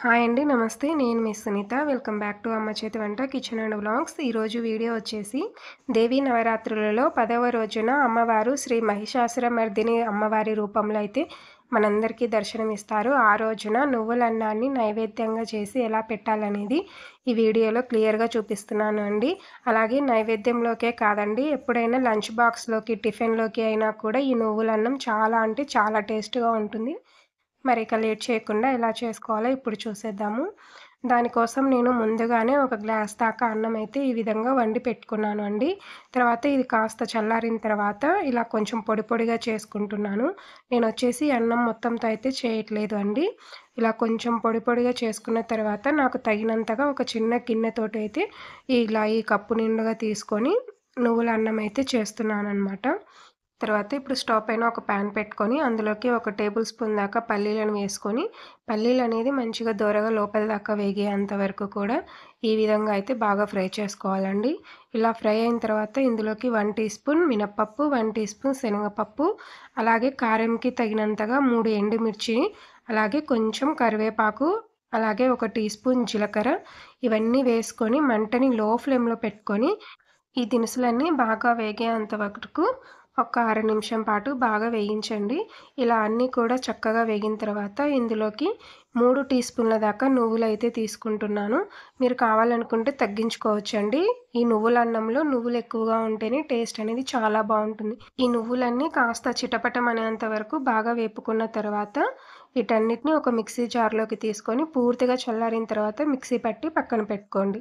Hi అండి. నమస్తే. నేను మీ సునీత. వెల్కమ్ బ్యాక్ టు అమ్మ చేతి వంట కిచెన్ అండ్ వ్లాగ్స్. ఈరోజు వీడియో వచ్చేసి దేవీ నవరాత్రులలో 10వ రోజున అమ్మవారు శ్రీ మహిషాసురమర్దిని అమ్మవారి రూపంలో అయితే మనందరికీ దర్శనమిస్తారు. ఆ రోజున నువ్వులన్నాన్ని నైవేద్యంగా చేసి ఎలా పెట్టాలనేది ఈ వీడియోలో క్లియర్‌గా చూపిస్తున్నాను అండి. అలాగే నైవేద్యంలోకే కాదండి, ఎప్పుడైనా లంచ్ బాక్స్‌లోకి, టిఫిన్‌లోకి అయినా కూడా ఈ నువ్వులన్నం చాలా అంటే చాలా టేస్ట్‌గా ఉంటుంది. మరి ఇక లేట్ చేయకుండా ఎలా చేసుకోవాలో ఇప్పుడు చూసేద్దాము. దానికోసం నేను ముందుగానే ఒక గ్లాస్ దాకా అన్నం అయితే ఈ విధంగా వండి పెట్టుకున్నాను అండి. తర్వాత ఇది కాస్త చల్లారిన తర్వాత ఇలా కొంచెం పొడి పొడిగా చేసుకుంటున్నాను. నేనొచ్చేసి అన్నం మొత్తంతో అయితే చేయట్లేదు అండి. ఇలా కొంచెం పొడి పొడిగా చేసుకున్న తర్వాత నాకు తగినంతగా ఒక చిన్న గిన్నెతోటైతే ఇలా ఈ కప్పు నిండుగా తీసుకొని నువ్వుల అన్నం అయితే చేస్తున్నాననమాట. తర్వాత ఇప్పుడు స్టవ్ పైన ఒక పాన్ పెట్టుకొని అందులోకి ఒక టేబుల్ స్పూన్ దాకా పల్లీలను వేసుకొని, పల్లీలనేది మంచిగా దోరగా లోపల దాకా వేగేంత వరకు కూడా ఈ విధంగా అయితే బాగా ఫ్రై చేసుకోవాలండి. ఇలా ఫ్రై అయిన తర్వాత ఇందులోకి 1 టీ స్పూన్ మినపప్పు, 1 టీ స్పూన్ శనగపప్పు, అలాగే కారంకి తగినంతగా 3 ఎండుమిర్చి, అలాగే కొంచెం కరివేపాకు, అలాగే ఒక టీ స్పూన్ జీలకర్ర ఇవన్నీ వేసుకొని మంటని లో ఫ్లేమ్‌లో పెట్టుకొని ఈ దినుసులన్నీ బాగా వేగేంత వరకు ఒక అర నిమిషం పాటు బాగా వేయించండి. ఇలా అన్నీ కూడా చక్కగా వేగిన తర్వాత ఇందులోకి 3 టీ స్పూన్ల దాకా నువ్వులైతే తీసుకుంటున్నాను. మీరు కావాలనుకుంటే తగ్గించుకోవచ్చండి. ఈ నువ్వులన్నంలో నువ్వులు ఎక్కువగా ఉంటేనే టేస్ట్ అనేది చాలా బావుంటుంది. ఈ నువ్వులన్నీ కాస్త చిటపటమనేంత వరకు బాగా వేపుకున్న తర్వాత వీటన్నిటిని ఒక మిక్సీ జార్‌లోకి తీసుకొని పూర్తిగా చల్లారిన తర్వాత మిక్సీ పట్టి పక్కన పెట్టుకోండి.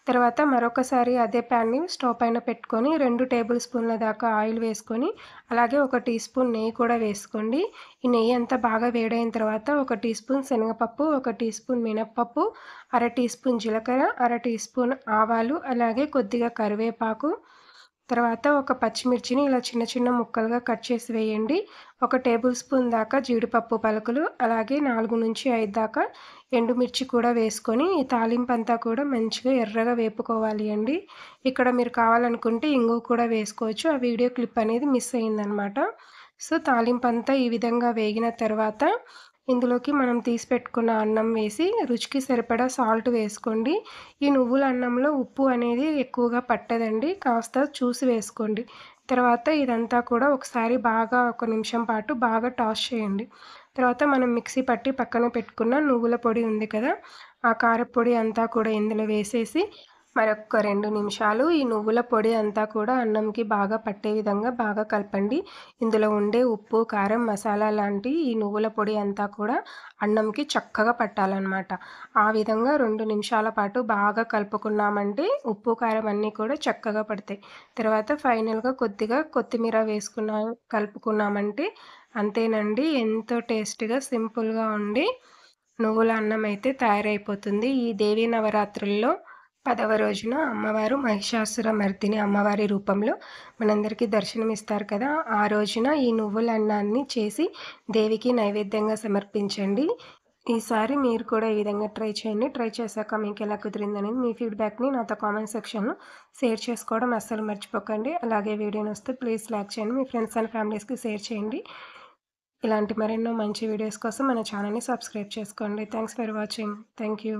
తర్వాత మరొకసారి అదే ప్యాన్‌ని స్టవ్ పైన పెట్టుకొని 2 టేబుల్ స్పూన్ల దాకా ఆయిల్ వేసుకొని, అలాగే ఒక టీ స్పూన్ నెయ్యి కూడా వేసుకోండి. ఈ నెయ్యి అంతా బాగా వేడైన తర్వాత ఒక టీ స్పూన్ శనగపప్పు, ఒక టీ స్పూన్ మినప్పప్పు, అర టీ స్పూన్ జీలకర్ర, అర టీ స్పూన్ ఆవాలు, అలాగే కొద్దిగా కరివేపాకు, తర్వాత ఒక పచ్చిమిర్చిని ఇలా చిన్న చిన్న ముక్కలుగా కట్ చేసి వేయండి. ఒక టేబుల్ స్పూన్ దాకా జీడిపప్పు పలుకులు, అలాగే 4-5 దాకా ఎండుమిర్చి కూడా వేసుకొని ఈ తాలింపంతా కూడా మంచిగా ఎర్రగా వేపుకోవాలి అండి. ఇక్కడ మీరు కావాలనుకుంటే ఇంగువ కూడా వేసుకోవచ్చు. ఆ వీడియో క్లిప్ అనేది మిస్ అయిందనమాట. సో, తాలింపంతా ఈ విధంగా వేగిన తర్వాత ఇందులోకి మనం తీసి పెట్టుకున్న అన్నం వేసి రుచికి సరిపడా సాల్ట్ వేసుకోండి. ఈ నువ్వుల అన్నంలో ఉప్పు అనేది ఎక్కువగా పట్టదండి. కాస్త చూసి వేసుకోండి. తర్వాత ఇదంతా కూడా ఒకసారి బాగా ఒక నిమిషం పాటు బాగా టాస్ చేయండి. తర్వాత మనం మిక్సీ పట్టి పక్కన పెట్టుకున్న నువ్వుల పొడి ఉంది కదా! ఆ కారప్పొడి అంతా కూడా ఇందులో వేసేసి మరొక 2 నిమిషాలు ఈ నువ్వుల పొడి అంతా కూడా అన్నంకి బాగా పట్టే విధంగా బాగా కలపండి. ఇందులో ఉండే ఉప్పు, కారం, మసాలా లాంటి ఈ నువ్వుల పొడి అంతా కూడా అన్నంకి చక్కగా పట్టాలనమాట. ఆ విధంగా 2 నిమిషాల పాటు బాగా కలుపుకున్నామంటే ఉప్పు, కారం అన్నీ కూడా చక్కగా పడతాయి. తర్వాత ఫైనల్‌గా కొద్దిగా కొత్తిమీర కలుపుకున్నామంటే అంతేనండి. ఎంతో టేస్టీగా, సింపుల్‌గా ఉండి నువ్వుల అన్నం అయితే తయారైపోతుంది. ఈ దేవీ నవరాత్రుల్లో 10వ రోజున అమ్మవారు మహిషాసురమర్దిని అమ్మవారి రూపంలో మనందరికీ దర్శనమిస్తారు కదా! ఆ రోజున ఈ నువ్వుల అన్నాన్ని చేసి దేవికి నైవేద్యంగా సమర్పించండి. ఈసారి మీరు కూడా ఈ విధంగా ట్రై చేయండి. ట్రై చేశాక మీకెలా కుదిరిందనేది మీ ఫీడ్‌బ్యాక్‌ని నాతో కామెంట్ సెక్షన్‌లో షేర్ చేసుకోవడం అస్సలు మర్చిపోకండి. అలాగే వీడియో నచ్చితే ప్లీజ్ లైక్ చేయండి. మీ ఫ్రెండ్స్ అండ్ ఫ్యామిలీస్‌కి షేర్ చేయండి. ఇలాంటి మరెన్నో మంచి వీడియోస్ కోసం మన ఛానెల్‌ని సబ్స్క్రైబ్ చేసుకోండి. Thanks for watching. Thank you.